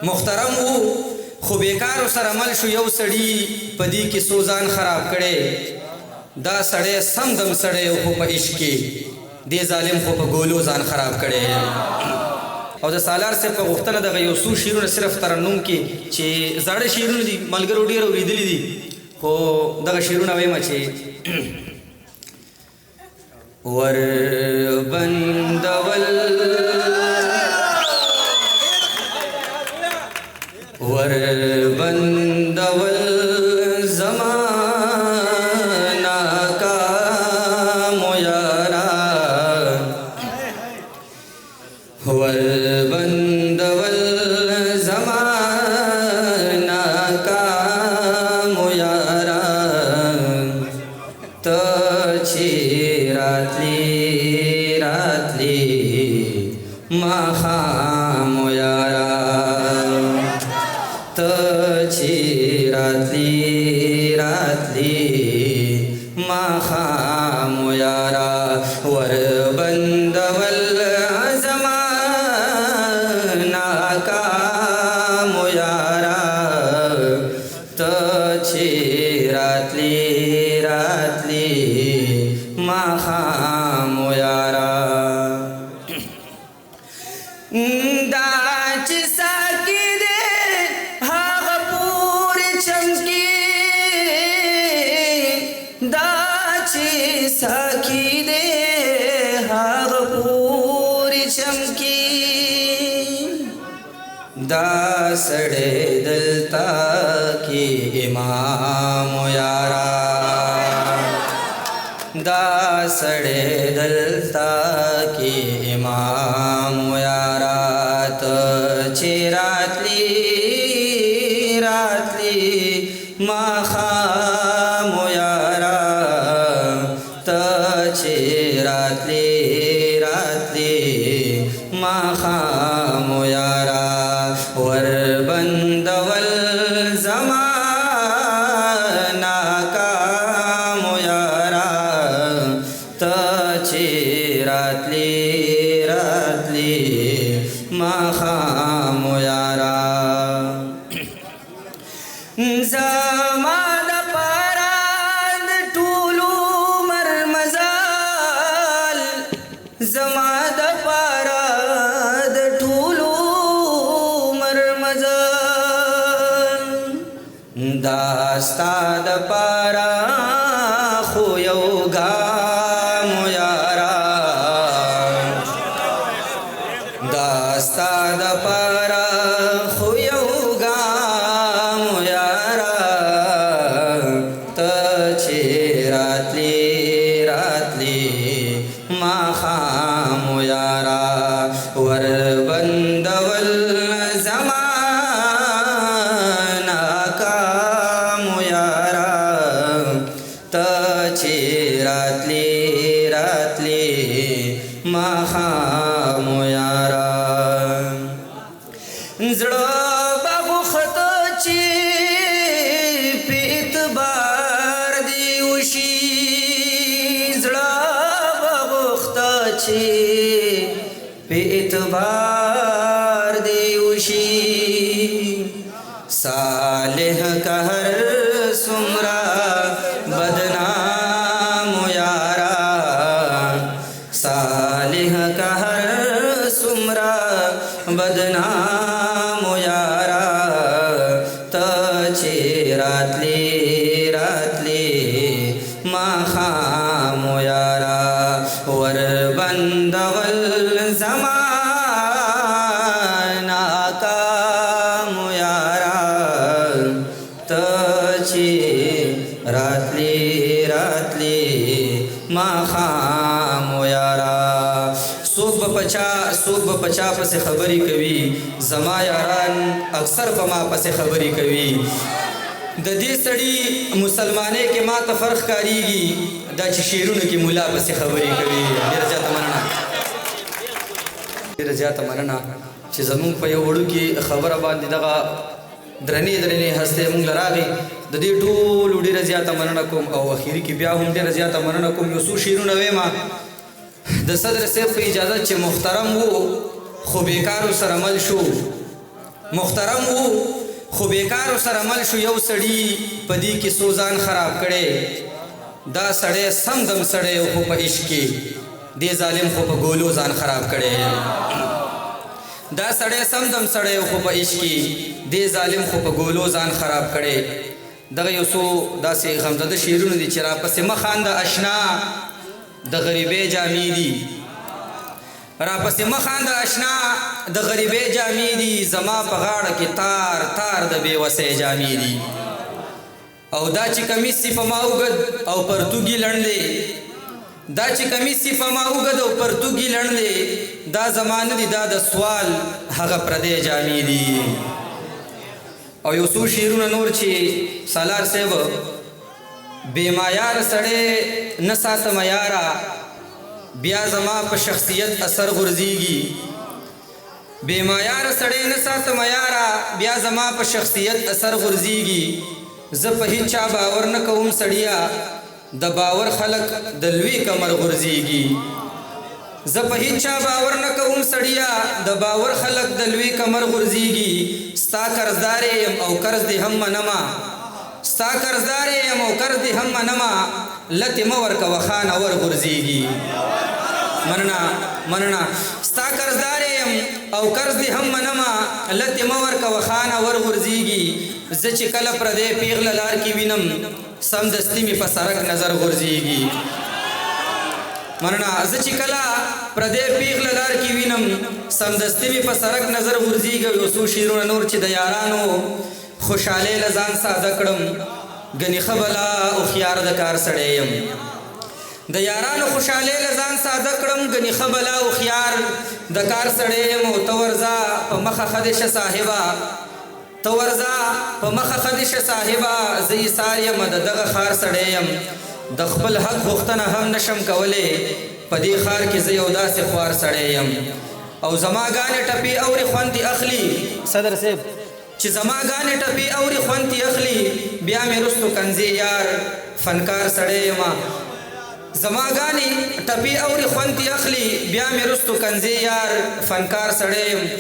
محترم وو خو بیکار سره مل شو یو سړی پدی کې سوزان خراب کړي دا سړی سم دم سړی خو په عشق کې دی ظالم خو په ګولو ځان خراب کړي او د سالار سے په غوښتنه دغه یو څو شعرونه صرف ترنم کې چې زاړه شعرونه دي ملګرو ډېر اورېدلي دي خو دغه شعرونه وایم چې ور بندول زمانہ کا مویارا ور بندول زمانہ کا مویارا تو چی راتلی مخام مویارا راتلی مخام یارا ور بندول زمانہ کا مویارا تچی راتلی مخام یارا ساکی دے ہاغ پوری چمکی دا سڑے دلتا کی امام یارا دا سڑے دلتا کی امام یارا تچی راتلی مخام یارا راتلی مخام یارا ور بندول زمانہ کا مویارا تچی راتلی مخام یارا زما د پارا د ټولو مرمزل دا ستا د پارا خو یو ګام یارا دا ستا د پارا خو یو ګام یارا ته چې راتلی مخام یارا ور بندول زمانہ کا مویارا تچی راتلی مخام یارا زړه بغخت چې په اعتبار دی وشي زړه पे एतबार दे उशी सालेह का हर सुमरा बदनाम यारा सालेह का हर सुमरा बदनाम यारा तचे रातली मखाम यारा वर बंदवल ज़माना का मुयारा तची रातली मखाम यारा सोब बचा पसे खबरी कवी जमा यारान अक्सर पमा पसे खबरी कवी د دې سړي مسلمانې کې ما ته فرق کاریږي دا چې شعرونو کې مولا پسې خبرې کوي ډېره زیاته مننه چې زمونږ په یو وړوکې خبره باندې دغه درنې هستې مونږ له راغې د دې ټولو ډېره زیاته مننه کوم او اخري کې بیا هم ډېره زیاته مننه کوم یو څو شعرونه ویمه د صدر صاحب په اجازت چې محترم وو خو بیکارو سره مل شو محترم وو خو بیکار سره مل شو یو سړی پدی کې سوزان خراب کړي دا سړی سم دم سړی خو په عشق کې دی ظالم خو په ګولو ځان خراب کړي دا سړی سم دم سړی خو په عشق کې دی ظالم خو په ګولو ځان خراب کړي دغه یو څو داسې غمزده شعرونه دي چې راپسې مخانده اشنا د غریبۍ جامې دي راپسې مخانده اشنا د غریبۍ جامې دي زما په غاړه کې تار تار د بېوسۍ جامې دي او دا چې کمیس سي په ما اوږد او پرتوګي لنډ دی دا چې کمیس سي په ما اوږد او پرتوګي لنډ دی دا زمانه دي دا د سوال هغه پردی جامې دي او یو څو شعرونه نور چې سالار صاحب بې معیار سړی نه ساتم یاره بیا زما په شخصیت اثر غورځېږي بې معیار سړی نه ساتم یاره بیا زما په شخصیت اثر غورځېږي زه په هیڅ چا باور نه کوم سړیه د باور خلق د لوی کمر غورځېږي زه په هیڅ چا باور نه کوم سړیه د باور خلق د لوی کمر غورځېږي ستا قرضدار یم او قرض دې هم منمه ستا قرضدار یم او قرض دې هم منمه لتې مه ورکوه خان اور غورځېږي مننه ستا قرضدار یم او قرض دې هم منمه لتې مه ورکوه خان اور غورځېږي زه چې کله پردی پیغله لار کې وینم سمدستي مې په سرک نظر غورځېږي مننه زه چې کله پردی پیغله لار کې وینم سمدستي مې په سرک نظر غورځېږي یو څو شعرونه نور چې د یارانو خوشحالۍ له ځان ساده کړم ګنې ښه بلا هوښیار د کار سړی یم د یارانو خوشحالۍ له ځان ساده کړم ګنې ښه بلا هوښیار د کار سړی یم او ته ورځه په مخه ښه دې شه صاحبه ته ورځه په مخه ښه دې شه صاحبه زه ایثار یم د دغه ښار سړی یم د خپل حق غوښتنه هم نشم کولی په دې ښار کې زه یو داسې خوار سړی یم او زما ګانې ټپې اورې خوند دې اخلي صدر صاحب چې زما ګانې ټپې اورې خوند دې اخلي بیا مې رستو کنځې یار فنکار سړی یم زما ګانې ټپې اورې خوند دې اخلي بیا مې رستو کنځې یار فنکار سړی یم